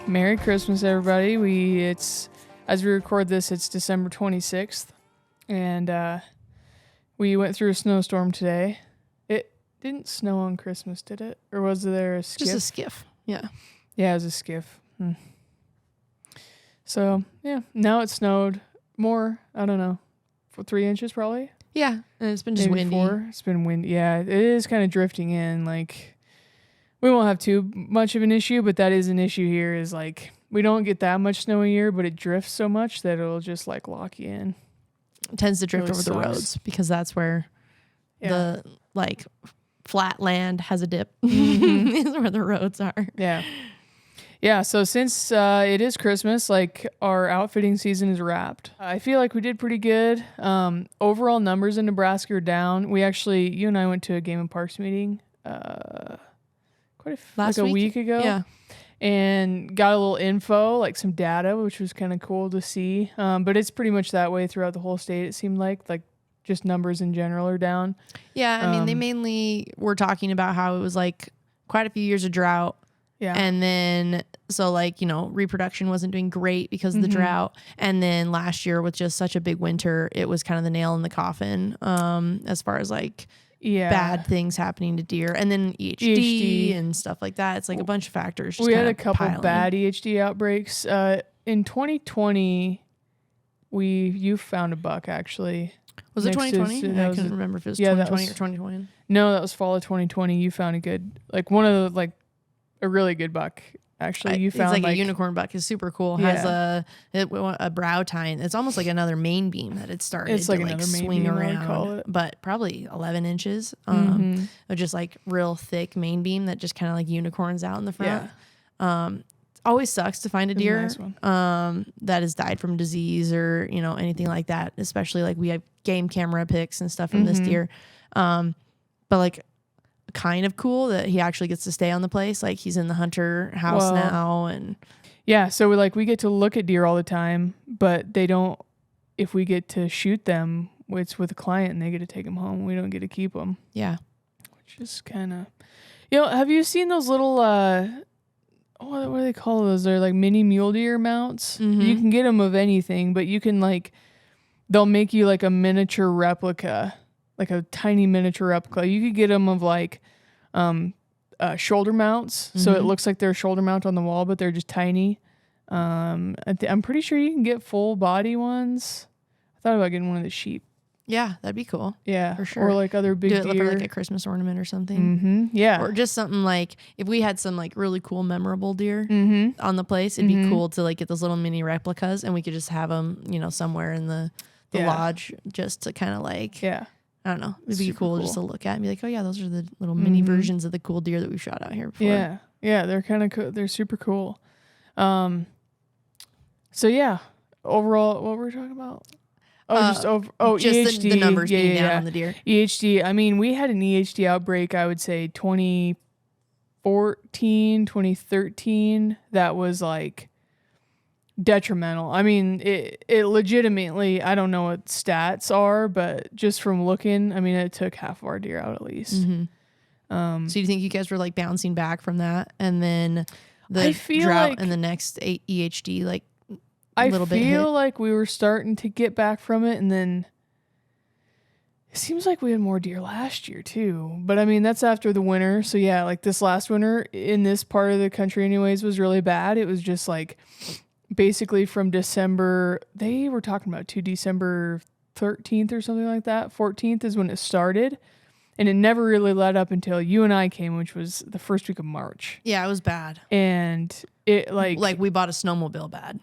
Merry Christmas, everybody. As we record this, it's December 26th, and we went through a snowstorm today. It didn't snow on Christmas, did it? Or was there a skiff? Just a skiff, yeah. Yeah, it was a skiff. So, yeah, now it snowed more, I don't know, for 3 inches probably? Yeah, and it's been just maybe windy. 4. It's been windy. Yeah, it is kind of drifting in, like... We won't have too much of an issue, but that is an issue here is like we don't get that much snow a year, but it drifts so much that it'll just like lock you in. It tends to drift really over the roads because that's where the like flat land has a dip. Is where the roads are. Yeah. Yeah. So since it is Christmas, like our outfitting season is wrapped. I feel like we did pretty good. Overall numbers in Nebraska are down. You and I went to a Game and Parks meeting. Like a week ago. Yeah. And got a little info, like some data, which was kind of cool to see. But it's pretty much that way throughout the whole state, it seemed like just numbers in general are down. Yeah, I mean, they mainly were talking about how it was like quite a few years of drought. Yeah. And then, so like, reproduction wasn't doing great because of the drought. And then last year with just such a big winter, it was kind of the nail in the coffin as far as like... bad things happening to deer, and then EHD and stuff like that. It's like a bunch of factors. We had a couple bad EHD outbreaks. In 2020, you found a buck actually. Was it 2020? I couldn't remember if it was 2020 or 2020. No, that was fall of 2020. You found a good, like one of the, a really good buck. Actually, you found it's like a unicorn buck. It's super cool. Has a brow tine. It's almost like another main beam that it started it's like to another main swing beam, around, I would call it. But probably 11 inches. Of just like real thick main beam that just kind of like unicorns out in the front. Yeah. Always sucks to find a deer nice one. that has died from disease or anything like that. Especially like we have game camera pics and stuff from this deer, but like. Kind of cool that he actually gets to stay on the place. Like he's in the hunter house now, and so we get to look at deer all the time, but they don't. If we get to shoot them, it's with a client, and they get to take them home. We don't get to keep them. Yeah, which is kind of, have you seen those little what do they call those? They're like mini mule deer mounts. You can get them of anything, but you can they'll make you like a miniature replica. Like a tiny miniature replica. You could get them of shoulder mounts. So it looks like they're a shoulder mount on the wall, but they're just tiny. I'm pretty sure you can get full body ones. I thought about getting one of the sheep. Yeah, that'd be cool. Yeah. For sure. Or like other big deer. For like a Christmas ornament or something. Yeah. Or just something like, if we had some like really cool memorable deer on the place, it'd be cool to like get those little mini replicas and we could just have them, somewhere in the lodge just to kind of like... Yeah. I don't know. It'd be cool just to look at and be like, oh yeah, those are the little mini versions of the cool deer that we've shot out here before. Yeah. Yeah. They're kind of cool. They're super cool. So yeah, overall, what were we talking about? Just EHD. The numbers being down on the deer. EHD. I mean, we had an EHD outbreak, I would say 2014, 2013. That was like detrimental. I mean, it legitimately, I don't know what stats are, but just from looking, I mean, it took half of our deer out at least. So you think you guys were like bouncing back from that, and then the drought and the next EHD like a little bit hit? I feel like we were starting to get back from it, and then it seems like we had more deer last year too. But I mean, that's after the winter. So yeah, like this last winter in this part of the country anyways was really bad. It was just like basically from December, they were talking about December 13th or something like that. 14th is when it started. And it never really let up until you and I came, which was the first week of March. Yeah, it was bad. And it like we bought a snowmobile bad.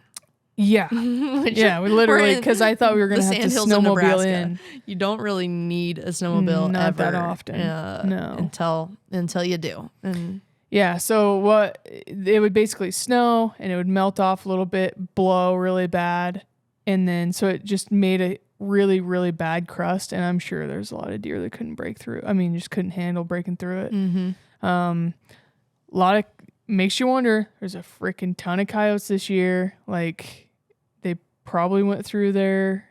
Yeah. Yeah, we literally, because I thought we were going to have to snowmobile in. You don't really need a snowmobile Not ever. that often. No. Until you do. And yeah, so it would basically snow and it would melt off a little bit, blow really bad. And then, so it just made a really, really bad crust. And I'm sure there's a lot of deer that couldn't break through. I mean, just couldn't handle breaking through it. A lot of, makes you wonder, there's a freaking ton of coyotes this year. Like, they probably went through their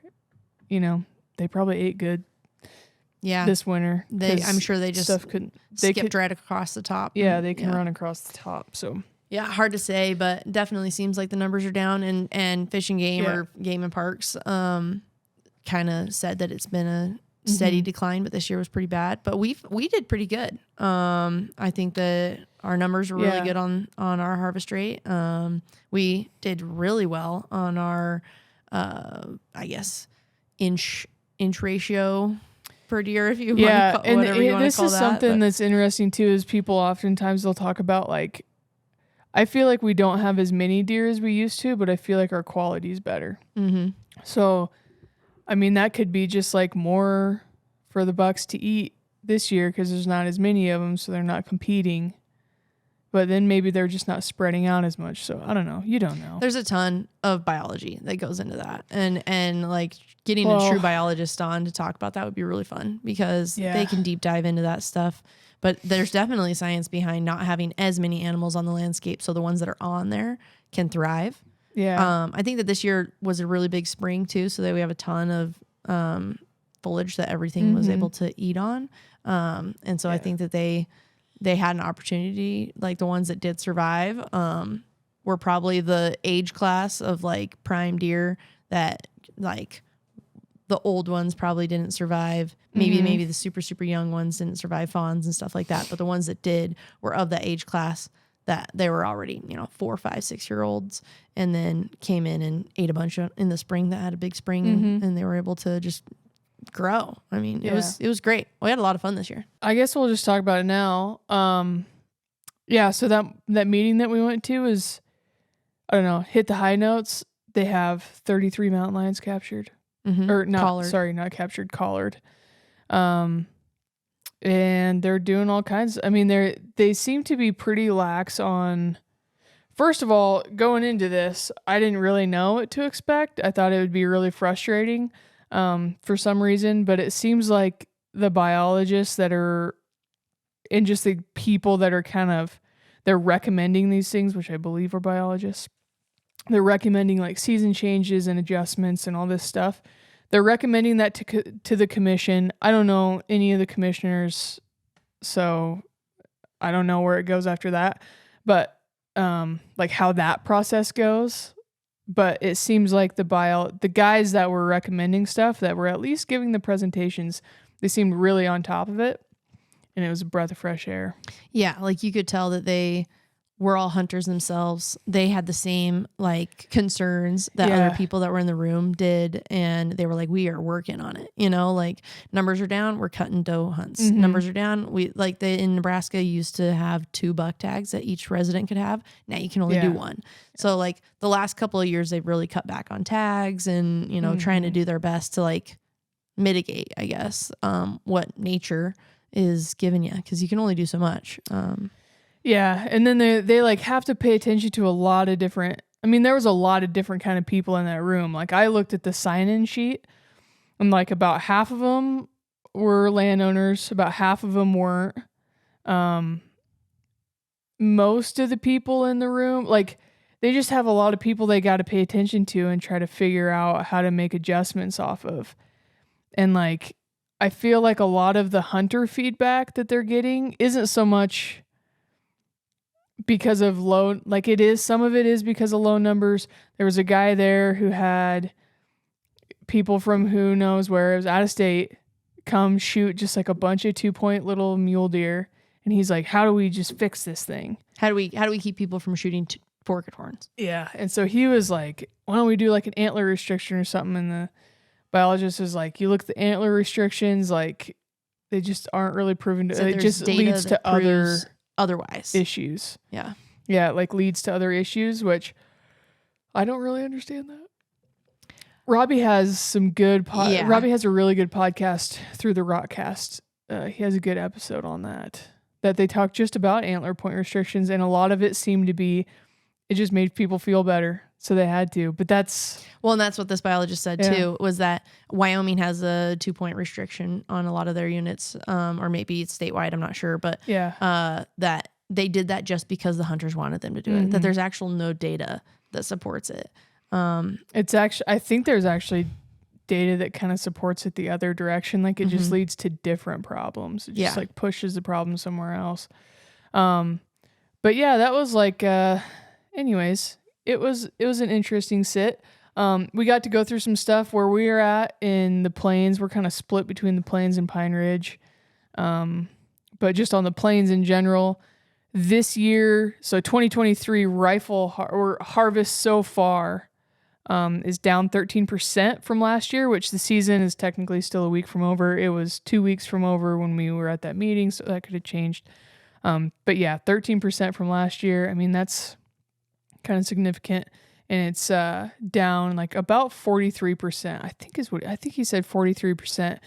they probably ate good. Yeah. This winter. I'm sure they just skipped right across the top. Yeah, they can run across the top. So yeah, hard to say, but definitely seems like the numbers are down. And Fish and Game or Game and Parks kind of said that it's been a steady decline, but this year was pretty bad. But we did pretty good. I think that our numbers were really good on our harvest rate. We did really well on our I guess inch ratio per deer, if you want to call whatever you want to call that. This is something that's interesting too, is people oftentimes they'll talk about like, I feel like we don't have as many deer as we used to, but I feel like our quality is better. Mm-hmm. So, I mean, that could be just like more for the bucks to eat this year because there's not as many of them, so they're not competing. But then maybe they're just not spreading out as much. So I don't know. You don't know. There's a ton of biology that goes into that. And like getting a true biologist on to talk about that would be really fun because they can deep dive into that stuff. But there's definitely science behind not having as many animals on the landscape so the ones that are on there can thrive. Yeah. I think that this year was a really big spring too, so that we have a ton of foliage that everything was able to eat on. And so I think that they had an opportunity, like the ones that did survive were probably the age class of like prime deer that like the old ones probably didn't survive. Maybe the super, super young ones didn't survive, fawns and stuff like that. But the ones that did were of that age class that they were already, 4, 5, 6-year-olds and then came in and ate a bunch in the spring that had a big spring and they were able to just grow. I mean, it was great. We had a lot of fun this year. I guess we'll just talk about it now. So that meeting that we went to is, I don't know, hit the high notes. They have 33 mountain lions captured. Or not, collared. Sorry, not captured, collared. And they're doing all kinds. I mean, they seem to be pretty lax on. First of all, going into this, I didn't really know what to expect. I thought it would be really frustrating for some reason, but it seems like the biologists that are, and just the people that are they're recommending these things, which I believe are biologists. They're recommending like season changes and adjustments and all this stuff. They're recommending that to the commission. I don't know any of the commissioners, so I don't know where it goes after that. But like how that process goes. But it seems like the guys that were recommending stuff, that were at least giving the presentations, they seemed really on top of it, and it was a breath of fresh air. Yeah, like you could tell that they were all hunters themselves. They had the same like concerns that other people that were in the room did, and they were like, "We are working on it." Like numbers are down, we're cutting doe hunts. Numbers are down. We like in Nebraska used to have 2 buck tags that each resident could have. Now you can only do 1. So like the last couple of years, they've really cut back on tags and trying to do their best to like mitigate, I guess, what nature is giving you, because you can only do so much. Yeah, and then they like have to pay attention to a lot of different. I mean, there was a lot of different kind of people in that room. Like I looked at the sign-in sheet, and like about half of them were landowners, about half of them weren't. Most of the people in the room, like they just have a lot of people they got to pay attention to and try to figure out how to make adjustments off of. And like I feel like a lot of the hunter feedback that they're getting isn't so much because of low, like it is, some of it is because of low numbers. There was a guy there who had people from who knows where, it was out of state, come shoot just like a bunch of 2-point little mule deer. And he's like, how do we just fix this thing? How do we keep people from shooting forked horns? Yeah. And so he was like, why don't we do like an antler restriction or something? And the biologist was like, you look at the antler restrictions, like they just aren't really proven to, so it just leads to otherwise issues. Yeah. Yeah. It like leads to other issues, which I don't really understand that. Robbie has some good, Robbie has a really good podcast through the Rockcast. He has a good episode on that they talk just about antler point restrictions. And a lot of it seemed to be, it just made people feel better. So they had to, but that's... Well, and that's what this biologist said too, was that Wyoming has a 2-point restriction on a lot of their units, or maybe it's statewide, I'm not sure, but that they did that just because the hunters wanted them to do it, that there's actual no data that supports it. It's actually, I think there's actually data that kind of supports it the other direction. Like it just leads to different problems. It just like pushes the problem somewhere else. But yeah, that was like, anyways, it was an interesting sit. We got to go through some stuff where we are at in the plains. We're kind of split between the plains and Pine Ridge. But just on the plains in general, this year, so 2023 rifle harvest so far is down 13% from last year, which the season is technically still a week from over. It was 2 weeks from over when we were at that meeting, so that could have changed. But yeah, 13% from last year. I mean, that's kind of significant. And it's down like about 43%. I think he said 43%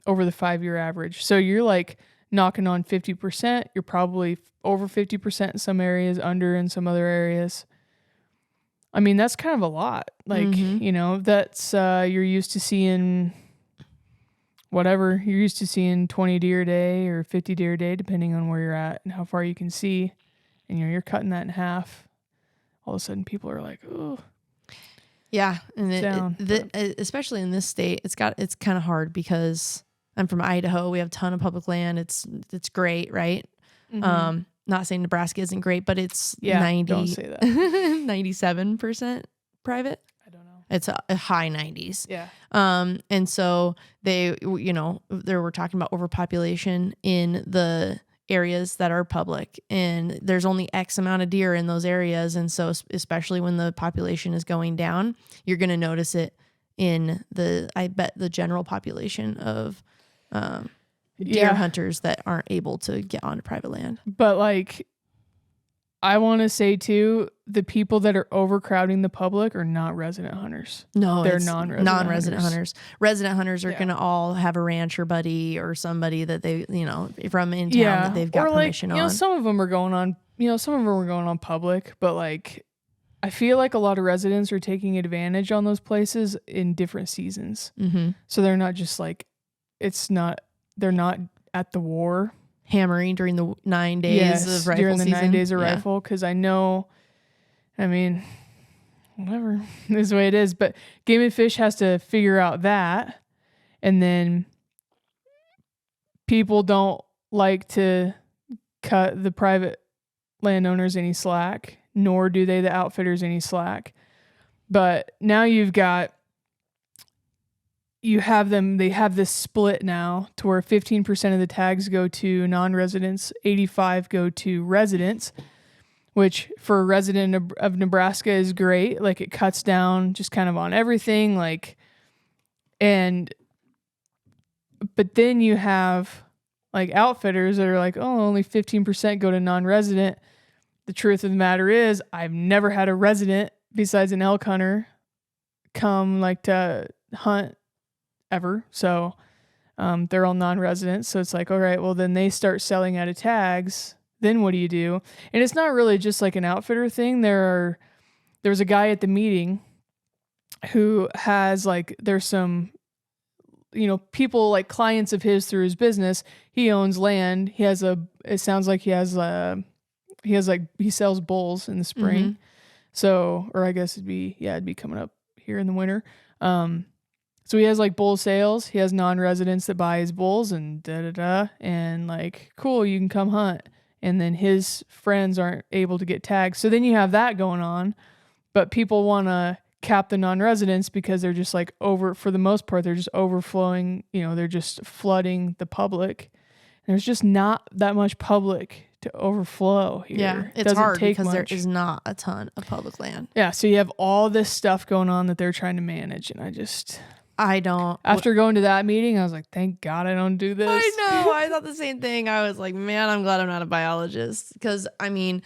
over the 5-year average. So you're like knocking on 50%. You're probably over 50% in some areas, under in some other areas. I mean, that's kind of a lot. Like, you know, that's you're used to seeing whatever. You're used to seeing 20 deer a day or 50 deer a day, depending on where you're at and how far you can see. And you're cutting that in half. All of a sudden, people are like, "Oh, yeah." And especially in this state, it's kind of hard because I'm from Idaho. We have a ton of public land. It's great, right? Not saying Nebraska isn't great, but it's 90. Don't say that. 97% private. I don't know. It's a high 90s. Yeah. And so they were talking about overpopulation in the areas that are public, and there's only X amount of deer in those areas. And so especially when the population is going down, you're going to notice it in the general population of deer hunters that aren't able to get onto private land. But like, I want to say too, the people that are overcrowding the public are not resident hunters. No, they're it's non-resident hunters. Resident hunters are going to all have a rancher buddy or somebody that they, from in town that they've got permission on. Some of them are going on, public, but like, I feel like a lot of residents are taking advantage on those places in different seasons. So they're not just like, they're not at the war. Hammering during the 9 days of rifle during the season. 9 days of rifle, because I know, I mean, whatever, this is the way it is. But Game and Fish has to figure out that, and then people don't like to cut the private landowners any slack, nor do they the outfitters any slack. But now they have this split now to where 15% of the tags go to non-residents, 85 go to residents, which for a resident of Nebraska is great. Like it cuts down just kind of on everything. But then you have like outfitters that are like, oh, only 15% go to non-resident. The truth of the matter is I've never had a resident besides an elk hunter come like to hunt ever. So they're all non-residents. So it's like, all right, well then they start selling out of tags. Then what do you do? And it's not really just like an outfitter thing. There was a guy at the meeting who has there's some, people like clients of his through his business. He owns land. He sells bulls in the spring. So, or I guess it'd be coming up here in the winter. So he has bull sales. He has non-residents that buy his bulls and and cool, you can come hunt. And then his friends aren't able to get tagged. So then you have that going on, but people want to cap the non-residents because they're just for the most part, they're just overflowing, they're just flooding the public. And there's just not that much public to overflow here. Yeah, it's hard because there is not a ton of public land. Yeah, so you have all this stuff going on that they're trying to manage, and I don't. After going to that meeting, I was like, thank God I don't do this. I know. I thought the same thing. I was like, man, I'm glad I'm not a biologist. Because, I mean,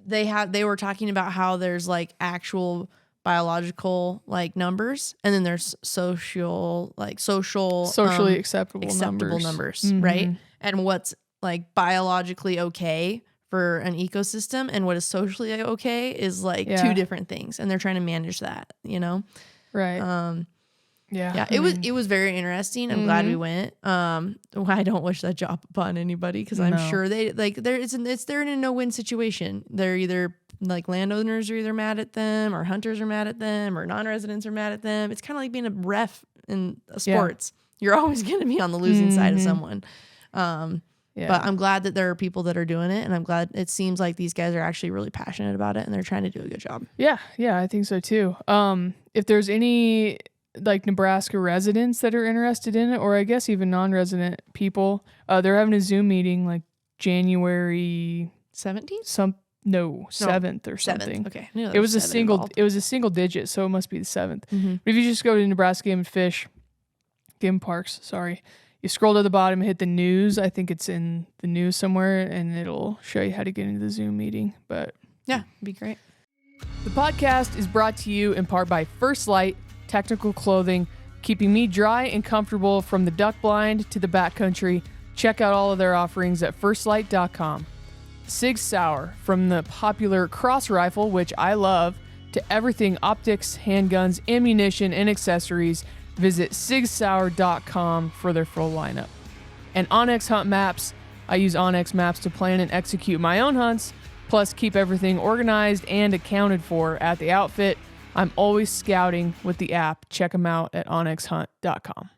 they were talking about how there's actual biological numbers, and then there's socially acceptable numbers. Right? And what's biologically okay for an ecosystem and what is socially okay is two different things. And they're trying to manage that, Right. Yeah, it was very interesting. I'm glad we went. I don't wish that job upon anybody because I'm sure they they're in a no-win situation. They're either like landowners are either mad at them, or hunters are mad at them, or non-residents are mad at them. It's kind of like being a ref in sports. You're always going to be on the losing side of someone. But I'm glad that there are people that are doing it, and I'm glad it seems like these guys are actually really passionate about it, and they're trying to do a good job. Yeah, I think so too. If there's any like Nebraska residents that are interested in it, or I guess even non-resident people, they're having a Zoom meeting like January 17th? 7th or something. 7th. Okay. It was a single digit, so it must be the 7th. But if you just go to Nebraska Game and Parks, sorry. You scroll to the bottom, hit the news. I think it's in the news somewhere, and it'll show you how to get into the Zoom meeting. But yeah, it'd be great. The podcast is brought to you in part by First Light Technical Clothing, keeping me dry and comfortable from the duck blind to the backcountry. Check out all of their offerings at firstlight.com. Sig Sauer, from the popular cross rifle, which I love, to everything optics, handguns, ammunition, and accessories. Visit sigsauer.com for their full lineup. And Onyx Hunt Maps. I use Onyx Maps to plan and execute my own hunts, plus keep everything organized and accounted for at the outfit. I'm always scouting with the app. Check them out at onyxhunt.com.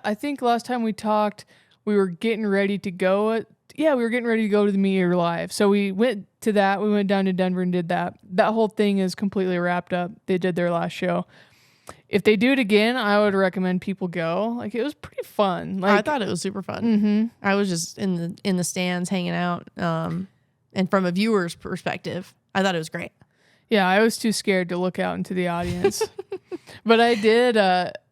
I think last time we talked, we were getting ready to go. We were getting ready to go to the Meat Eater Live. So we went to that. We went down to Denver and did that. That whole thing is completely wrapped up. They did their last show. If they do it again, I would recommend people go. Like, it was pretty fun. Like, I thought it was super fun. I was just in the stands hanging out. And from a viewer's perspective, I thought it was great. Yeah, I was too scared to look out into the audience. But I did.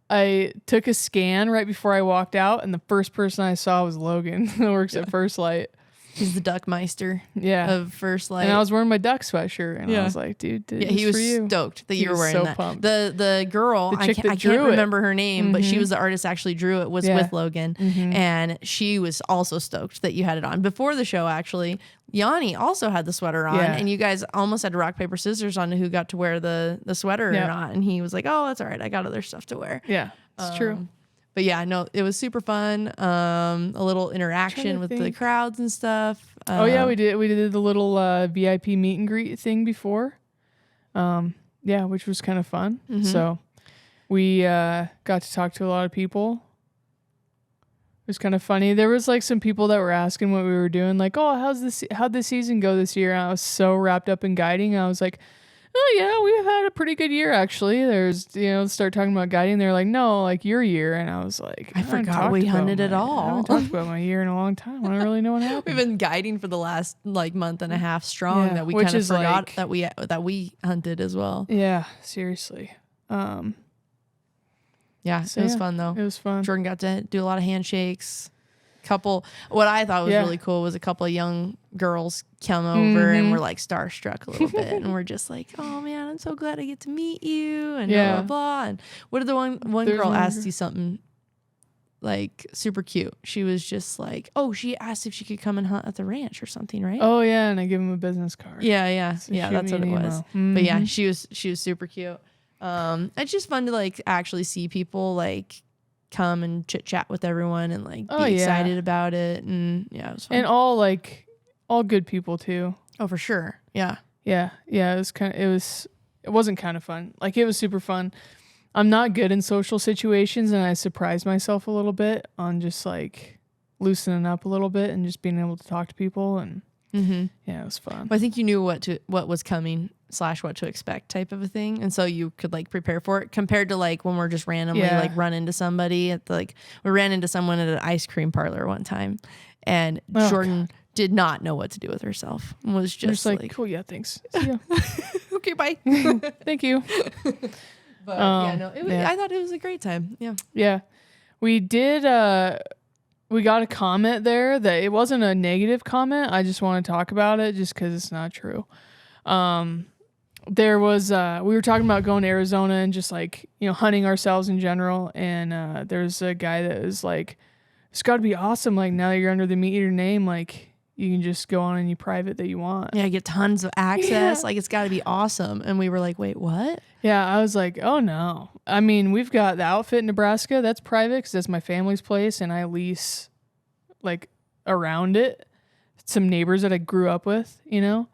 I took a scan right before I walked out, and the first person I saw was Logan, who works at First Light. He's the Duckmeister of First Light. And I was wearing my duck sweatshirt, and I was like, dude, he was stoked that you were wearing that. Pumped. The girl, I can't remember her name, but she was the artist that actually drew it, was with Logan. And she was also stoked that you had it on. Before the show, actually, Yanni also had the sweater on, and you guys almost had rock, paper, scissors on who got to wear the sweater or not. And he was like, oh, that's all right. I got other stuff to wear. Yeah, it's true. But yeah, no, it was super fun. A little interaction with the crowds and stuff. We did the little VIP meet and greet thing before. Which was kind of fun. So we got to talk to a lot of people. It was kind of funny. There was like some people that were asking what we were doing, like, oh, how'd the season go this year? And I was so wrapped up in guiding. I was like, oh yeah, we've had a pretty good year actually. There's, start talking about guiding. They're like, no, like your year. And I was like, I forgot we hunted at all. I haven't talked about my year in a long time. I don't really know what happened. We've been guiding for the last like month and a half strong that we kind of forgot that we hunted as well. Yeah, seriously. It was fun though. It was fun. Jordan got to do a lot of handshakes. What I thought was really cool was a couple of young girls come over and were like starstruck a little bit, and we're just like, oh man, I'm so glad I get to meet you, and blah blah blah. And what did the one girl asked you something like super cute? She was just like, oh, she asked if she could come and hunt at the ranch or something, right? Oh yeah, and I give him a business card. Yeah, that's what it was. But yeah, she was super cute. It's just fun to like actually see people like come and chit chat with everyone and like be excited about it, and it was fun. And all good people too. Oh, for sure. Yeah. It wasn't kind of fun. Like, it was super fun. I'm not good in social situations, and I surprised myself a little bit on just like loosening up a little bit and just being able to talk to people, and it was fun. Well, I think you knew what was coming / what to expect type of a thing, and so you could like prepare for it, compared to like when we're just randomly like run into somebody at we ran into someone at an ice cream parlor one time, and Jordan did not know what to do with herself, and was just like cool, thanks. Yeah. Okay, bye. Thank you. But I thought it was a great time. Yeah, we did. We got a comment there that it wasn't a negative comment. I just want to talk about it just because it's not true. There was we were talking about going to Arizona and just like hunting ourselves in general, and there's a guy that was like, it's got to be awesome, like now that you're under the Meat Eater name, like you can just go on any private that you want. Yeah, get tons of access. Like, it's got to be awesome. And we were like, wait, what? Yeah, I was like, oh no. I mean, we've got the outfit in Nebraska. That's private because that's my family's place, and I lease like around it. Some neighbors that I grew up with, you know.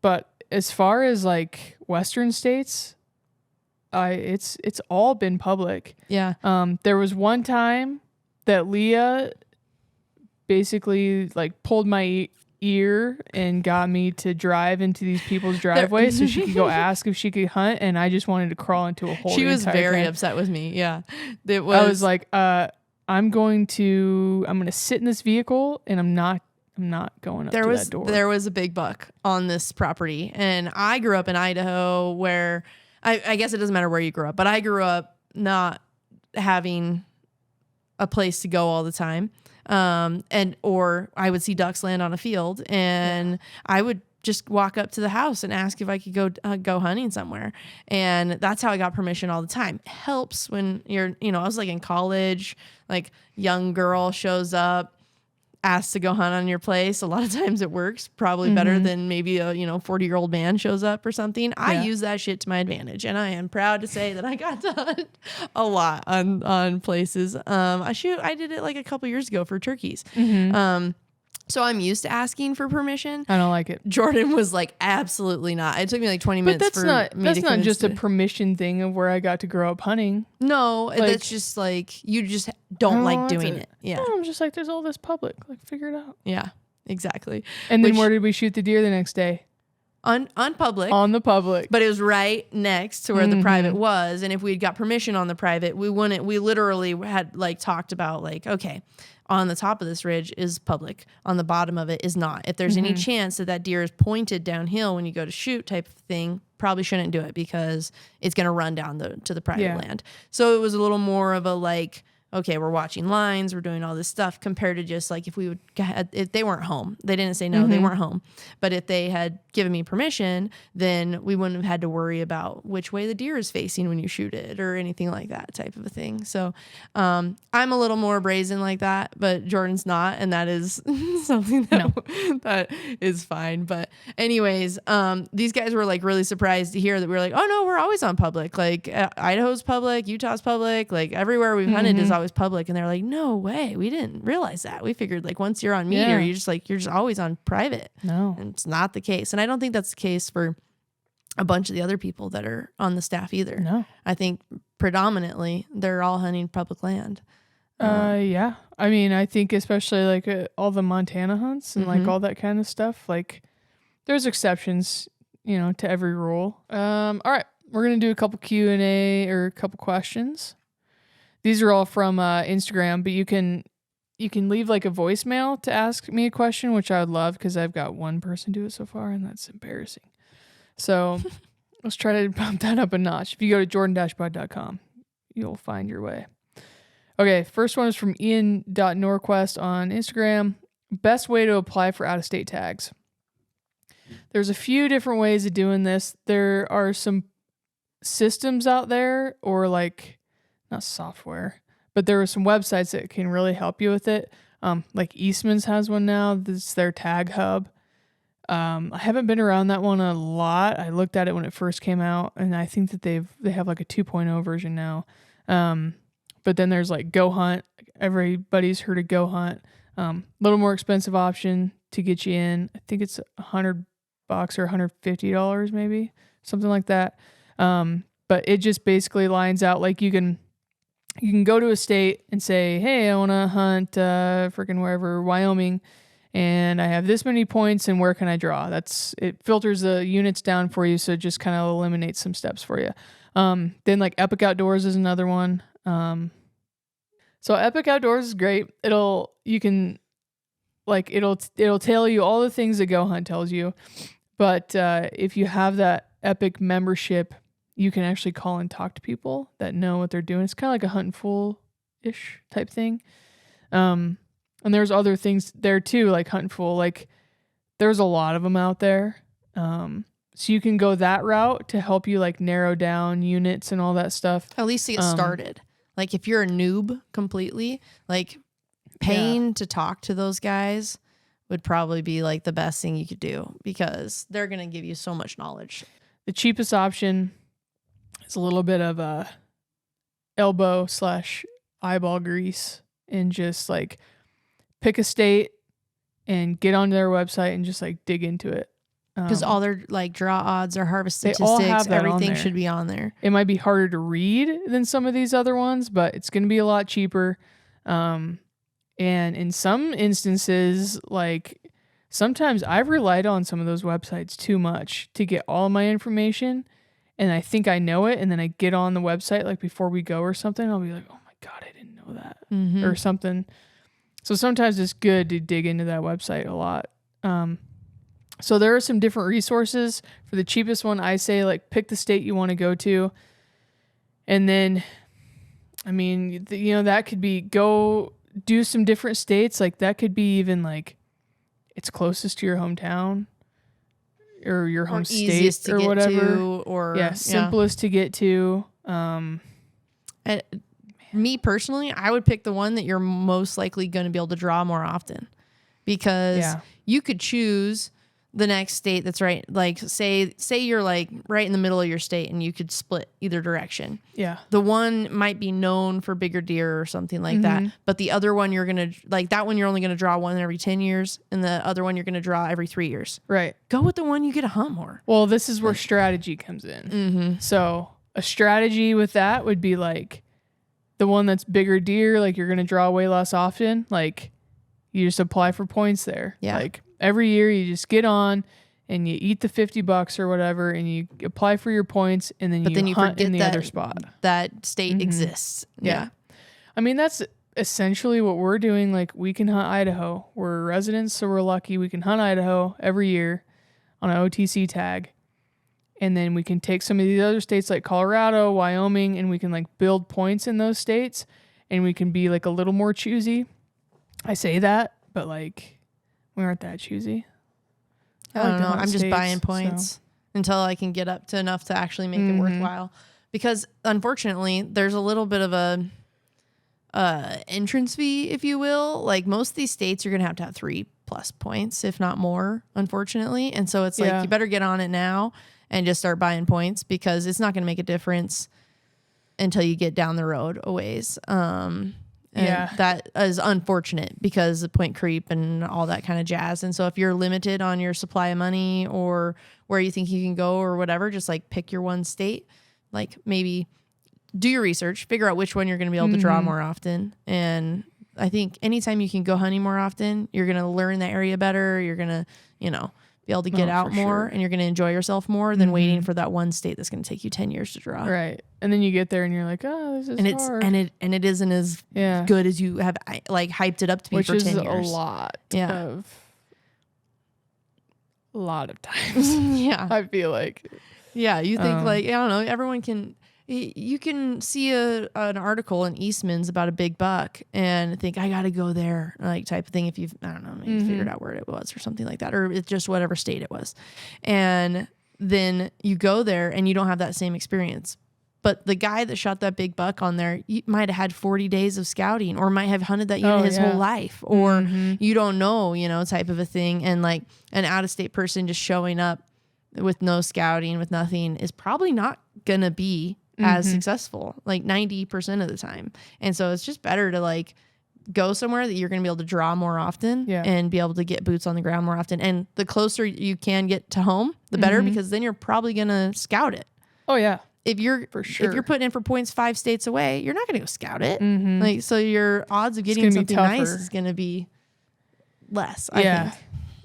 But as far as like Western states, it's all been public. Yeah. There was one time that Leah basically like pulled my ear and got me to drive into these people's driveway so she could go ask if she could hunt, and I just wanted to crawl into a hole. She was very upset with me. Yeah. I was like, I'm going to sit in this vehicle and I'm not going up to that door. There was a big buck on this property, and I grew up in Idaho where I guess it doesn't matter where you grew up, but I grew up not having a place to go all the time. Or I would see ducks land on a field, and I would just walk up to the house and ask if I could go hunting somewhere. And that's how I got permission all the time. It helps when you're, I was like in college, like young girl shows up, asks to go hunt on your place. A lot of times it works probably better than maybe a 40-year-old man shows up or something. I use that shit to my advantage, and I am proud to say that I got to hunt a lot on places. I did it like a couple years ago for turkeys. So I'm used to asking for permission. I don't like it. Jordan was like, absolutely not. It took me like 20 minutes. But that's not just a permission thing of where I got to grow up hunting. No, that's just like, you just don't like doing it. Yeah. No, I'm just like, there's all this public. Like, figure it out. Yeah, exactly. And then where did we shoot the deer the next day? On public. On the public. But it was right next to where the private was. And if we'd got permission on the private, we literally had like talked about like, okay, on the top of this ridge is public. On the bottom of it is not. If there's any chance that deer is pointed downhill when you go to shoot type of thing, probably shouldn't do it because it's going to run down to the private land. So it was a little more of a like, okay, we're watching lines, we're doing all this stuff compared to just like if they weren't home. They didn't say no, they weren't home. But if they had given me permission, then we wouldn't have had to worry about which way the deer is facing when you shoot it or anything like that type of a thing. So I'm a little more brazen like that, but Jordan's not, and that is something that is fine. But anyways, these guys were like really surprised to hear that we were like, oh no, we're always on public. Like Idaho's public, Utah's public, like everywhere we've hunted is always public. And they're like, no way, we didn't realize that. We figured like once you're on meter, you're just always on private. No, and it's not the case. And I don't think that's the case for a bunch of the other people that are on the staff either. No, I think predominantly they're all hunting public land. Yeah. I mean, I think especially like all the Montana hunts and like all that kind of stuff, like there's exceptions, to every rule. All right, we're going to do a couple Q&A or a couple questions. These are all from Instagram, but you can leave like a voicemail to ask me a question, which I would love because I've got one person do it so far, and that's embarrassing. So let's try to bump that up a notch. If you go to jordan-bud.com, you'll find your way. Okay, first one is from Ian.Norquest on Instagram. Best way to apply for out-of-state tags. There's a few different ways of doing this. There are some systems out there, or like not software, but there are some websites that can really help you with it. Like Eastman's has one now. This is their tag hub. I haven't been around that one a lot. I looked at it when it first came out, and I think that they have like a 2.0 version now. But then there's like Go Hunt. Everybody's heard of Go Hunt. Little more expensive option to get you in. I think it's $100 or $150 maybe, something like that. But it just basically lines out like you can go to a state and say, hey, I want to hunt freaking wherever, Wyoming, and I have this many points, and where can I draw? It filters the units down for you, so it just kind of eliminates some steps for you. Then like Epic Outdoors is another one. So Epic Outdoors is great. It'll tell you all the things that Go Hunt tells you, but if you have that Epic membership, you can actually call and talk to people that know what they're doing. It's kind of like a Hunt and Fool-ish type thing. And there's other things there too, like Hunt and Fool. Like there's a lot of them out there. So you can go that route to help you like narrow down units and all that stuff. At least to get started. Like if you're a noob completely, like paying to talk to those guys would probably be like the best thing you could do, because they're going to give you so much knowledge. The cheapest option is a little bit of a elbow/eyeball grease, and just like pick a state and get onto their website and just like dig into it. Because all their like draw odds or harvest They all have statistics, that on everything there. should be on there. It might be harder to read than some of these other ones, but it's going to be a lot cheaper. And in some instances, like sometimes I've relied on some of those websites too much to get all of my information, and I think I know it, and then I get on the website like before we go or something, I'll be like, oh my God, I didn't know that, or something. So sometimes it's good to dig into that website a lot. So there are some different resources. For the cheapest one, I say like pick the state you want to go to. And then, I mean, that could be go do some different states. Like that could be even like it's closest to your hometown or your home state or whatever. Simplest to get to. Me personally, I would pick the one that you're most likely going to be able to draw more often, because you could choose the next state that's right. Like say you're like right in the middle of your state and you could split either direction. Yeah. The one might be known for bigger deer or something like that. But the other one, you're going to like that one, you're only going to draw one every 10 years. And the other one, you're going to draw every 3 years. Right. Go with the one you get to hunt more. Well, this is where strategy comes in. So a strategy with that would be like the one that's bigger deer, like you're going to draw way less often. Like you just apply for points there. Yeah. Like every year you just get on and you eat the $50 or whatever, and you apply for your points, and then you hunt in the other spot. That state exists. Yeah. I mean, that's essentially what we're doing. Like we can hunt Idaho. We're residents, so we're lucky. We can hunt Idaho every year on an OTC tag. And then we can take some of these other states like Colorado, Wyoming, and we can like build points in those states, and we can be like a little more choosy. I say that, but like we aren't that choosy. I don't know. I'm just buying points until I can get up to enough to actually make it worthwhile. Because unfortunately, there's a little bit of a entrance fee, if you will. Like most of these states, you're gonna have 3+ points, if not more, unfortunately. And so it's like you better get on it now and just start buying points, because it's not gonna make a difference until you get down the road a ways. And that is unfortunate because of point creep and all that kind of jazz. And so if you're limited on your supply of money or where you think you can go or whatever, just like pick your one state, like maybe do your research, figure out which one you're going to be able to draw more often. And I think anytime you can go hunting more often, you're going to learn the area better. You're going to, be able to get out more, and you're going to enjoy yourself more than waiting for that one state that's going to take you 10 years to draw. Right. And then you get there and you're like, oh, this is hard. And it isn't as good as you have like hyped it up to be for 10 years. Which is a lot of times. Yeah. I feel like. Yeah. You think like, I don't know, everyone can, you can see an article in Eastman's about a big buck and think, I got to go there, like type of thing. If you've, I don't know, maybe figured out where it was or something like that, or it's just whatever state it was. And then you go there and you don't have that same experience. But the guy that shot that big buck on there, you might have had 40 days of scouting, or might have hunted that unit his whole life, or you don't know, type of a thing. And like an out-of-state person just showing up with no scouting, with nothing, is probably not going to be as successful, like 90% of the time. And so it's just better to like go somewhere that you're going to be able to draw more often and be able to get boots on the ground more often. And the closer you can get to home, the better, because then you're probably going to scout it. Oh yeah. If you're if you're putting in for points 5 states away, you're not going to go scout it. Like, so your odds of getting something nice is going to be less, I think.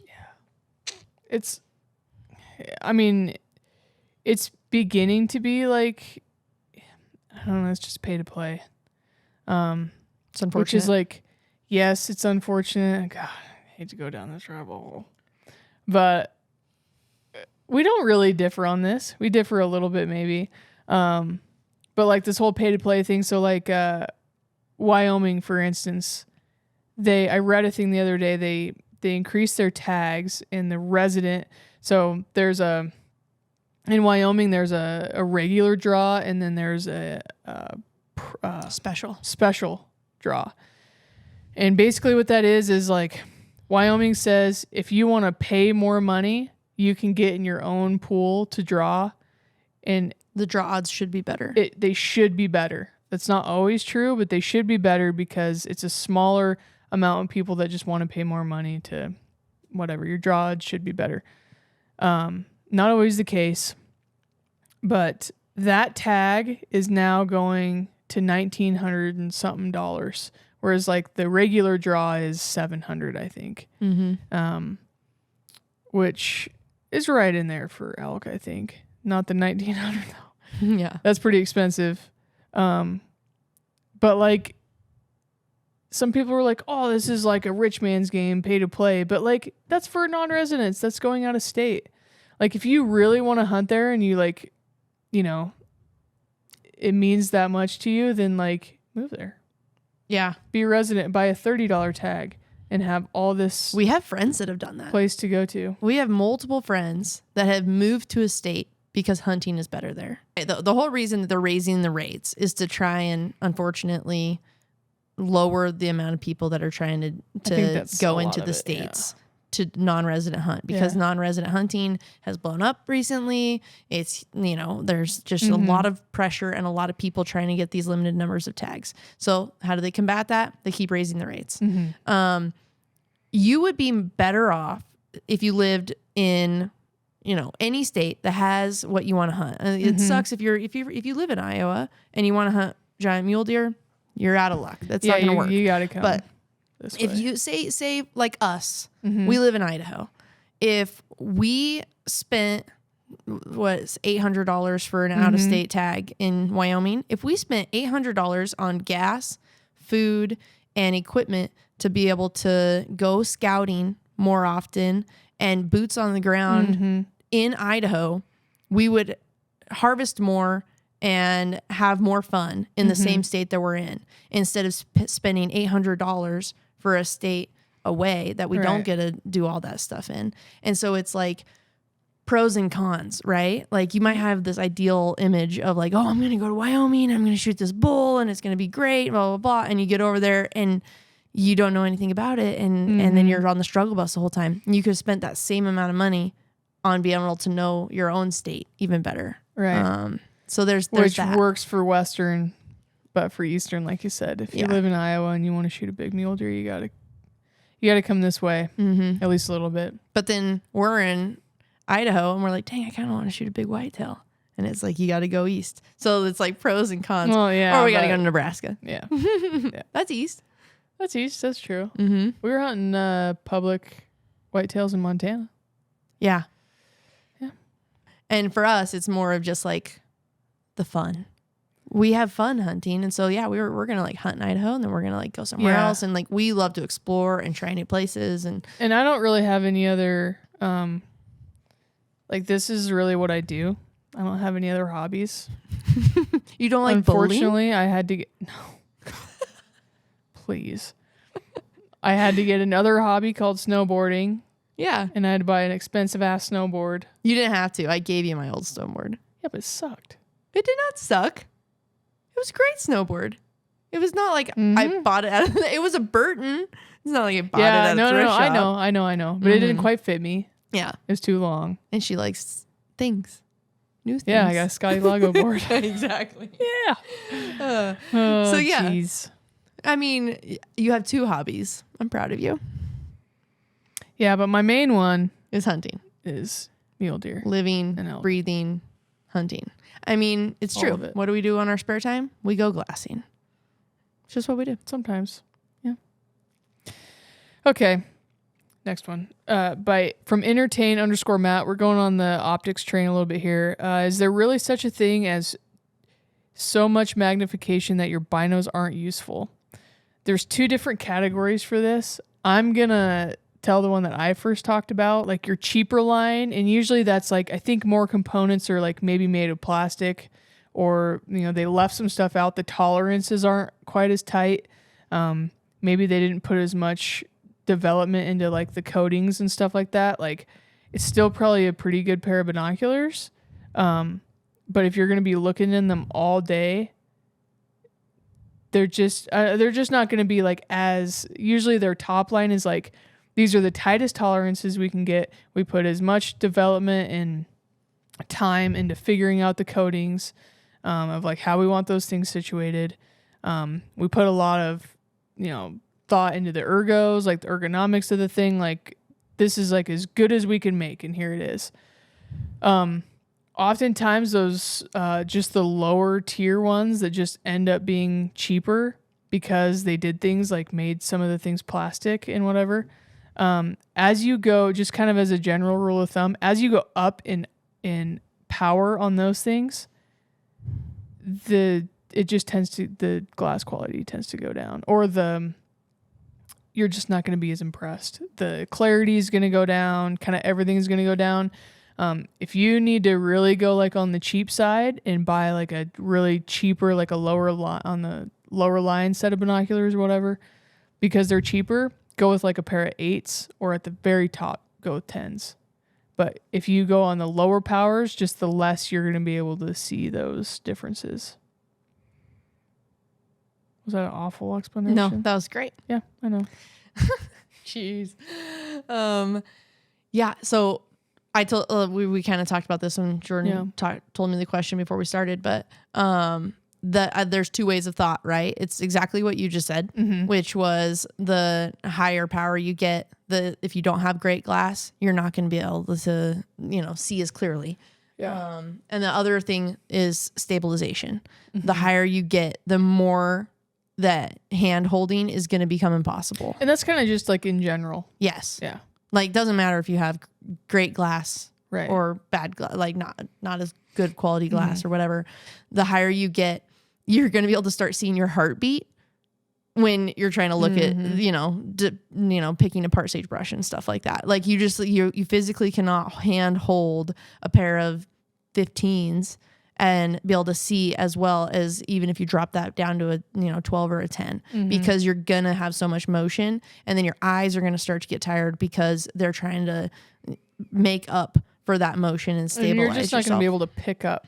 Yeah. It's beginning to be like, I don't know, it's just pay to play. It's unfortunate. Which is like, yes, it's unfortunate. God, I hate to go down this rabbit hole. But we don't really differ on this. We differ a little bit maybe. But like this whole pay to play thing. So like Wyoming, for instance, I read a thing the other day. They increased their tags in the resident. So in Wyoming, there's a regular draw, and then there's a special draw. And basically what that is like Wyoming says if you want to pay more money, you can get in your own pool to draw. And the draw odds should be better. They should be better. That's not always true, but they should be better because it's a smaller amount of people that just want to pay more money to whatever. Your draw odds should be better. Not always the case, but that tag is now going to $1,900 and something dollars, whereas like the regular draw is $700, I think. Which is right in there for elk, I think. Not the $1,900 though. Yeah, that's pretty expensive. But like some people were like, "Oh, this is like a rich man's game, pay to play." But like that's for non-residents. That's going out of state. Like if you really want to hunt there and you like, you know, it means that much to you, then like move there. Yeah. Be a resident, buy a $30 tag and have all this. We have friends that have done that. Place to go to. We have multiple friends that have moved to a state because hunting is better there. The whole reason that they're raising the rates is to try and, unfortunately, lower the amount of people that are trying to go into the states to non-resident hunt, because non-resident hunting has blown up recently. It's, you know, there's just a lot of pressure and a lot of people trying to get these limited numbers of tags. So how do they combat that? They keep raising the rates. You would be better off if you lived in, you know, any state that has what you want to hunt. It sucks if you live in Iowa and you want to hunt giant mule deer, you're out of luck. That's not going to work. You got to come. But if you say like us, we live in Idaho. If we spent $800 for an out-of-state tag in Wyoming, if we spent $800 on gas, food, and equipment to be able to go scouting more often and boots on the ground in Idaho, we would harvest more and have more fun in the same state that we're in, instead of spending $800 for a state away that we don't get to do all that stuff in. And so it's like pros and cons, right? Like you might have this ideal image of like, oh, I'm going to go to Wyoming, I'm going to shoot this bull and it's going to be great, blah, blah, blah. And you get over there and you don't know anything about it. And then you're on the struggle bus the whole time. You could have spent that same amount of money on being able to know your own state even better. Right. So there's which that. Works for Western, but for Eastern, like you said, if you live in Iowa and you want to shoot a big mule deer, you gotta come this way, at least a little bit. But then we're in Idaho and we're like, dang, I kind of want to shoot a big whitetail, and it's like you got to go east. So it's like pros and cons. Well, yeah, or we got to go to Nebraska. Yeah, that's east. That's east. That's true. We were hunting public whitetails in Montana. Yeah. And for us, it's more of just like the fun. We have fun hunting, and so we're gonna like hunt in Idaho, and then we're gonna like go somewhere else, and like we love to explore and try new places, and I don't really have any other like this is really what I do. I don't have any other hobbies. You don't like Unfortunately, bowling? I had to get no. Please. I had to get another hobby called snowboarding. Yeah. And I had to buy an expensive ass snowboard. You didn't have to. I gave you my old snowboard. Yeah, but it sucked. It did not suck. It was a great snowboard. It was not like I bought it out of it was a Burton. It's not like I bought it at a thrift shop. I know. But it didn't quite fit me. Yeah. It was too long. And she likes things. New things. Yeah, I got a Scotty Lago board. Exactly. Yeah. So yeah. Geez. I mean, you have two hobbies. I'm proud of you. Yeah, but my main one is hunting. Is mule deer. Living, and elk. Breathing, hunting. I mean, it's true. What do we do on our spare time? We go glassing. It's just what we do. Sometimes. Yeah. Okay. Next one. From entertain_Matt, we're going on the optics train a little bit here. Is there really such a thing as so much magnification that your binos aren't useful? There's two different categories for this. I'm going to tell the one that I first talked about, like your cheaper line. And usually that's like, I think more components are like maybe made of plastic, or, you know, they left some stuff out. The tolerances aren't quite as tight. Maybe they didn't put as much development into like the coatings and stuff like that. Like it's still probably a pretty good pair of binoculars. But if you're going to be looking in them all day, they're just not going to be like as, usually their top line is like, these are the tightest tolerances we can get. We put as much development and time into figuring out the coatings of like how we want those things situated. We put a lot of, thought into the ergos, like the ergonomics of the thing. Like this is like as good as we can make, and here it is. Oftentimes those just the lower tier ones that just end up being cheaper because they did things like made some of the things plastic and whatever. As you go, just kind of as a general rule of thumb, as you go up in power on those things, the glass quality tends to go down, or you're just not going to be as impressed. The clarity is going to go down. Kind of everything is going to go down. If you need to really go like on the cheap side and buy like a really cheaper, like a on the lower line set of binoculars or whatever, because they're cheaper, go with like a pair of 8s, or at the very top, go with 10s. But if you go on the lower powers, just the less you're going to be able to see those differences. Was that an awful explanation? No, that was great. Yeah, I know. Jeez. Yeah, so I told we kind of talked about this when Jordan told me the question before we started, but there's two ways of thought, right? It's exactly what you just said, which was the higher power you get, if you don't have great glass, you're not going to be able to see as clearly. Yeah. And the other thing is stabilization. The higher you get, the more that hand holding is going to become impossible. And that's kind of just like in general. Yes. Yeah. Like, doesn't matter if you have great glass right. or bad glass, like not as good quality glass or whatever. The higher you get, you're going to be able to start seeing your heartbeat when you're trying to look at, picking apart sagebrush and stuff like that. Like you physically cannot hand hold a pair of 15s and be able to see as well as even if you drop that down to a 12 or a 10, because you're gonna have so much motion, and then your eyes are gonna start to get tired because they're trying to make up for that motion and stabilize. And you're just not gonna be able to pick up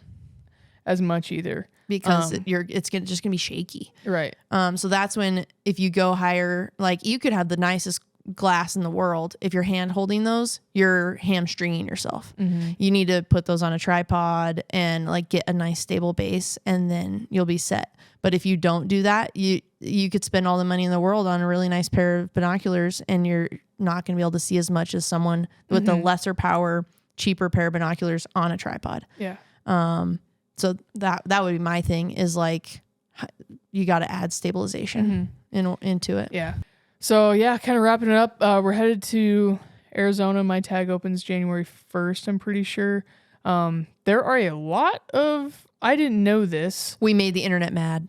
as much either because it's just gonna be shaky. Right. So that's when, if you go higher, like you could have the nicest glass in the world, if you're hand holding those, you're hamstringing yourself. You need to put those on a tripod and like get a nice stable base, and then you'll be set. But if you don't do that, you could spend all the money in the world on a really nice pair of binoculars, and you're not going to be able to see as much as someone with the lesser power, cheaper pair of binoculars on a tripod. Yeah. So that would be my thing, is like you got to add stabilization into it. Yeah. So yeah, kind of wrapping it up. We're headed to Arizona. My tag opens January 1st, I'm pretty sure. There are a lot of, I didn't know this. We made the internet mad.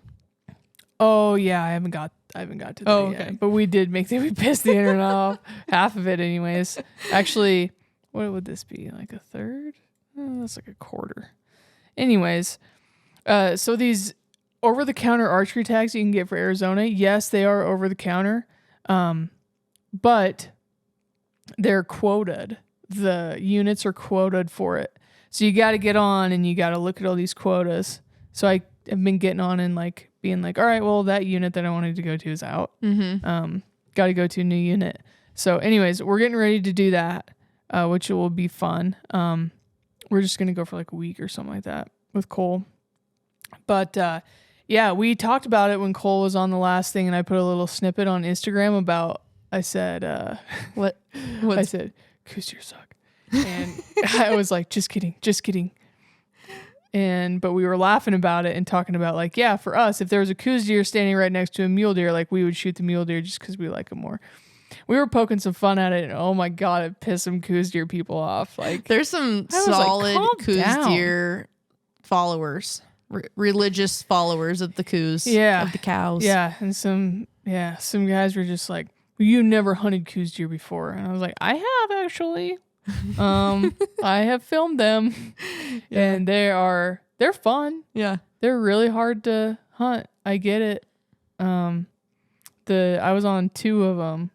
Oh yeah, I haven't got to that yet. But we did we pissed the internet off. Half of it anyways. Actually, what would this be? Like a third? That's like a quarter. Anyways, so these over-the-counter archery tags you can get for Arizona, yes, they are over-the-counter. But they're quoted. The units are quoted for it. So you got to get on and you got to look at all these quotas. So I have been getting on and like being like, all right, well, that unit that I wanted to go to is out. Got to go to a new unit. So anyways, we're getting ready to do that, which will be fun. We're just going to go for like a week or something like that with Cole. But, yeah, we talked about it when Cole was on the last thing, and I put a little snippet on Instagram about, I said, what? I said, "Coos deer suck." And I was like, just kidding. But we were laughing about it and talking about like, yeah, for us, if there was a coos deer standing right next to a mule deer, like we would shoot the mule deer just because we like them more. We were poking some fun at it, and oh my God, it pissed some coos deer people off. Like, there's some solid coos deer followers. Religious followers of the coos, of the cows. Yeah, and some guys were just like, well, you never hunted coos deer before. And I was like, I have actually. I have filmed them. And they're fun. Yeah. They're really hard to hunt. I get it. I was on 2 of them,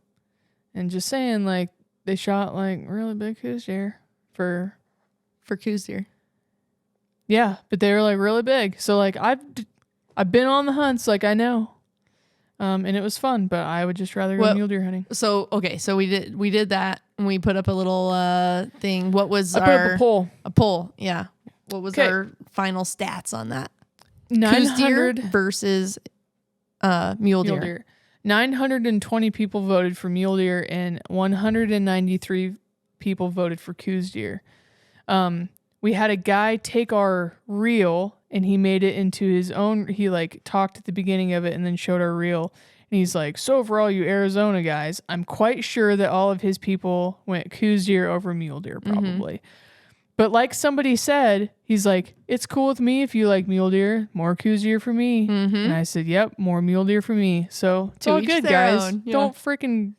and just saying, like, they shot like really big coos deer for coos deer. Yeah, but they were like really big. So like I've been on the hunts, like I know. And it was fun, but I would just rather go mule deer hunting. So we did that, and we put up a little thing. What was I put up a poll. A poll, yeah. What was our final stats on that? 900 deer versus mule deer. 920 people voted for mule deer, and 193 people voted for coos deer. We had a guy take our reel, and he made it into his own. He like talked at the beginning of it and then showed our reel. And he's like, so for all you Arizona guys, I'm quite sure that all of his people went coos deer over mule deer probably. But like somebody said, he's like, it's cool with me if you like mule deer. More coos deer for me. And I said, yep, more mule deer for me. So it's all good, guys. Yeah. Don't freaking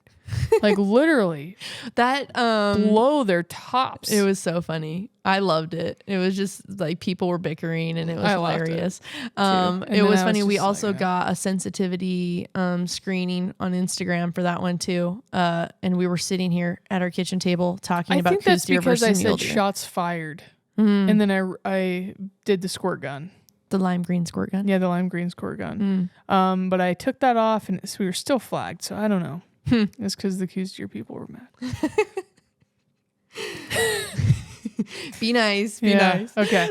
like literally that blow their tops. It was so funny. I loved it. It was just like people were bickering, and it was hilarious. It was funny. We also got a sensitivity screening on Instagram for that one too. And we were sitting here at our kitchen table talking about coos deer versus mule deer. I said shots fired, and then I did the squirt gun. The lime green squirt gun. Yeah, the lime green squirt gun. But I took that off, and we were still flagged. So I don't know. It's because the coos deer people were mad. Be nice. Be nice. Okay.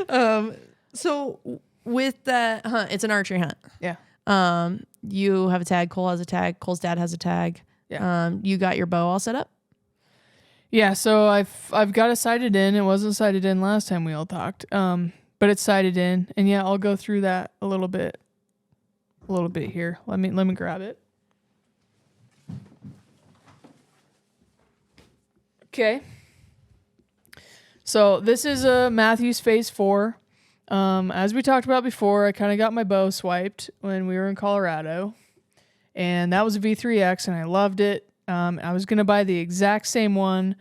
So with that hunt, it's an archery hunt. Yeah. You have a tag. Cole has a tag. Cole's dad has a tag. Yeah. You got your bow all set up? Yeah. So I've got it sighted in. It wasn't sighted in last time we all talked. But it's sighted in, and yeah, I'll go through that a little bit here. Let me grab it. Okay. So this is a Matthews Phase 4. As we talked about before, I kind of got my bow swiped when we were in Colorado, and that was a V3X, and I loved it. I was going to buy the exact same one,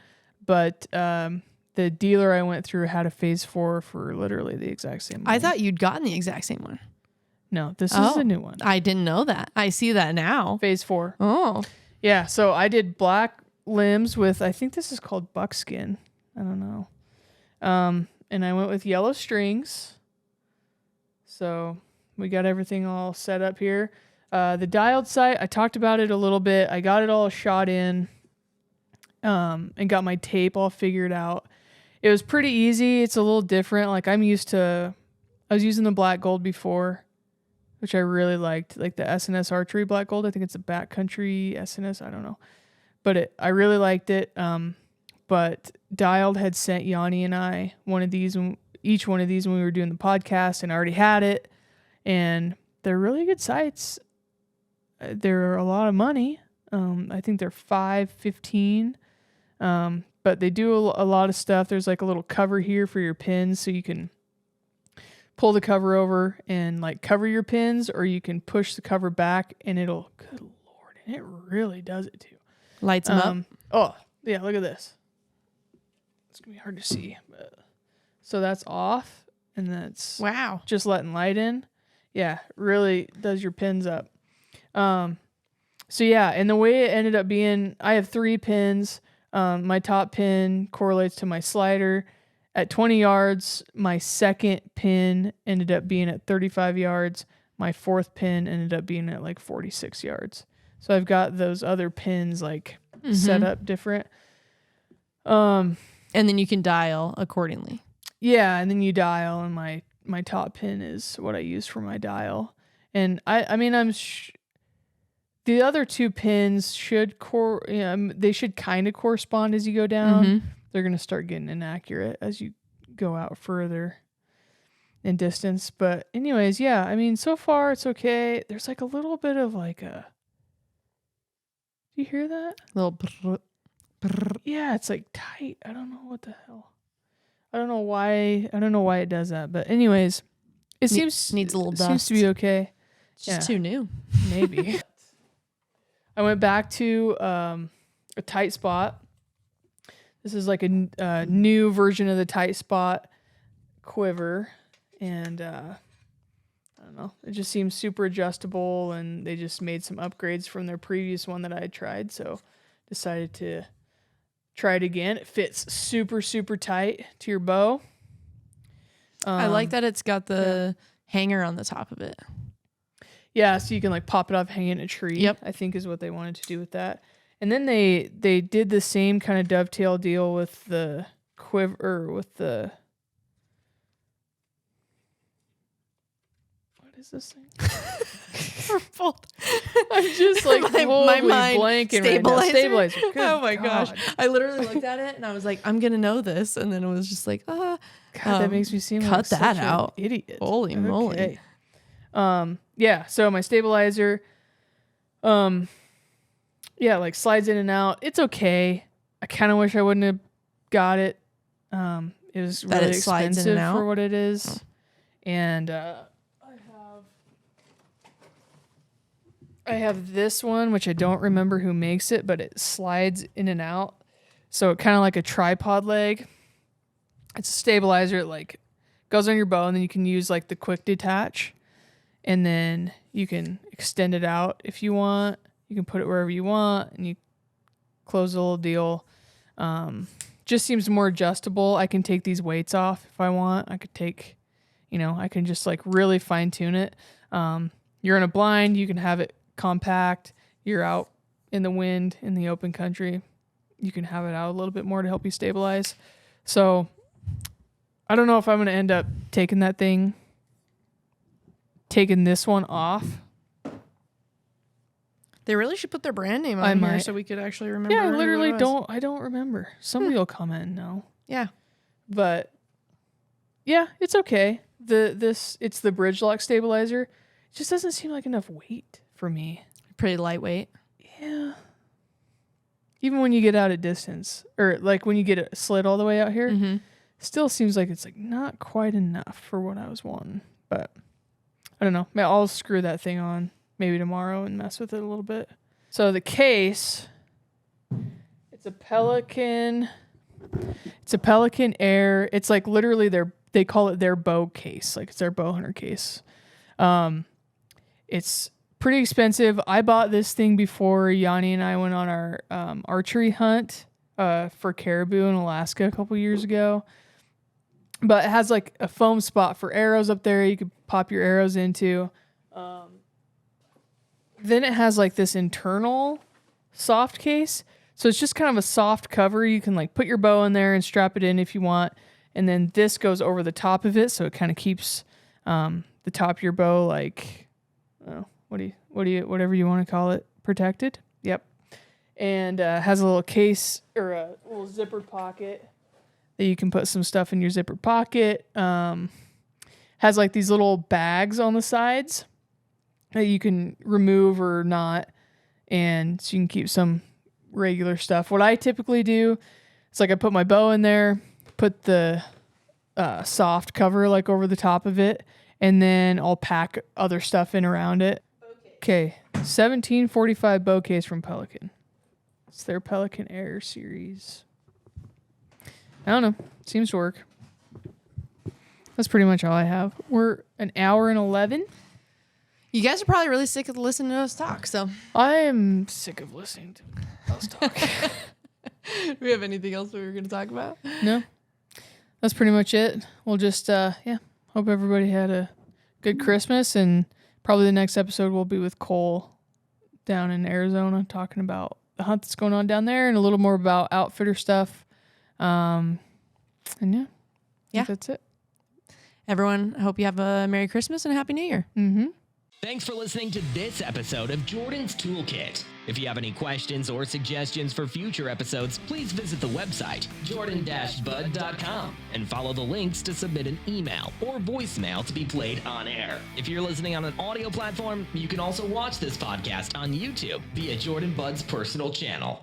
but the dealer I went through had a Phase 4 for literally the exact same one. I thought you'd gotten the exact same one. No, this is a new one. I didn't know that. I see that now. Phase 4. Oh. Yeah, so I did black limbs with, I think this is called buckskin. I don't know. And I went with yellow strings. So we got everything all set up here. The dialed sight, I talked about it a little bit. I got it all shot in, and got my tape all figured out. It was pretty easy. It's a little different. Like I was using the black gold before, which I really liked, like the SNS archery black gold. I think it's a backcountry SNS. I don't know. But I really liked it. But Dialed had sent Yanni and I each one of these when we were doing the podcast, and I already had it. And they're really good sights. They're a lot of money. I think they're $5.15. But they do a lot of stuff. There's like a little cover here for your pins, so you can pull the cover over and like cover your pins, or you can push the cover back and it'll, good Lord, and it really does it too. Lights them up. Oh, yeah, look at this. It's going to be hard to see. But, so that's off, and that's just letting light in. Yeah, really does your pins up. So yeah, and the way it ended up being, I have 3 pins. My top pin correlates to my slider. At 20 yards, my second pin ended up being at 35 yards. My fourth pin ended up being at like 46 yards. So I've got those other pins like set up different. And then you can dial accordingly. Yeah, and then you dial, and my top pin is what I use for my dial. And I mean, the other 2 pins should they should kind of correspond as you go down. They're going to start getting inaccurate as you go out further in distance. But anyways, yeah, I mean, so far it's okay. There's like a little bit of like a, do you hear that? Little brr, brr. Yeah, it's like tight. I don't know what the hell. I don't know why it does that. But anyways, it needs a little dust. Seems to be okay. It's just too new. Maybe. I went back to a tight spot. This is like a new version of the tight spot quiver. And I don't know. It just seems super adjustable, and they just made some upgrades from their previous one that I had tried. So decided to try it again. It fits super, super tight to your bow. I like that it's got the hanger on the top of it. Yeah, so you can like pop it off, hang it in a tree. Yep. I think is what they wanted to do with that. And then they did the same kind of dovetail deal with the quiver, with the... What is this thing? I'm just like my mind blanking stabilizer. right now. Stabilizer. Good Oh my God. gosh. I literally looked at it and I was like, I'm going to know this. And then it was just like, God, that makes me seem cut like that such out. an idiot. Holy moly. Yeah, so my stabilizer, yeah, like slides in and out. It's okay. I kind of wish I wouldn't have got it. It was really expensive for what it is. And I have this one, which I don't remember who makes it, but it slides in and out. So it kind of like a tripod leg. It's a stabilizer. It like goes on your bow, and then you can use like the quick detach, and then you can extend it out if you want. You can put it wherever you want, and you close the little deal. Just seems more adjustable. I can take these weights off if I want. I could take, I can just like really fine tune it. You're in a blind, you can have it compact. You're out in the wind in the open country, you can have it out a little bit more to help you stabilize. So I don't know if I'm going to end up taking this one off. They really should put their brand name on here so we could actually remember. Yeah, I literally don't remember. Somebody will comment and know. Yeah. But yeah, it's okay. It's the bridge lock stabilizer. It just doesn't seem like enough weight for me. Pretty lightweight. Yeah. Even when you get out at distance, or like when you get it slid all the way out here, still seems like it's like not quite enough for what I was wanting. But I don't know. I'll screw that thing on maybe tomorrow and mess with it a little bit. So the case, it's a Pelican. It's a Pelican Air. It's like literally they call it their bow case. Like it's their bow hunter case. It's pretty expensive. I bought this thing before Yanni and I went on our archery hunt for caribou in Alaska a couple years ago. But it has like a foam spot for arrows up there you could pop your arrows into. Then it has like this internal soft case. So it's just kind of a soft cover. You can like put your bow in there and strap it in if you want. And then this goes over the top of it. So it kind of keeps the top of your bow like, whatever you want to call it, protected. Yep. And has a little case or a little zipper pocket that you can put some stuff in your zipper pocket. Has like these little bags on the sides that you can remove or not. And so you can keep some regular stuff. What I typically do, it's like I put my bow in there, put the soft cover like over the top of it, and then I'll pack other stuff in around it. Okay, 1745 bow case from Pelican. It's their Pelican Air series. I don't know. Seems to work. That's pretty much all I have. We're an hour and 11. You guys are probably really sick of listening to us talk, so. I am sick of listening to us talk. Do we have anything else we were going to talk about? No. That's pretty much it. We'll just, hope everybody had a good Christmas, and probably the next episode will be with Cole down in Arizona talking about the hunt that's going on down there and a little more about outfitter stuff. And yeah, that's it. Everyone, I hope you have a Merry Christmas and a Happy New Year. Mm-hmm. Thanks for listening to this episode of Jordan's Toolkit. If you have any questions or suggestions for future episodes, please visit the website, jordan-bud.com, and follow the links to submit an email or voicemail to be played on air. If you're listening on an audio platform, you can also watch this podcast on YouTube via Jordan Bud's personal channel.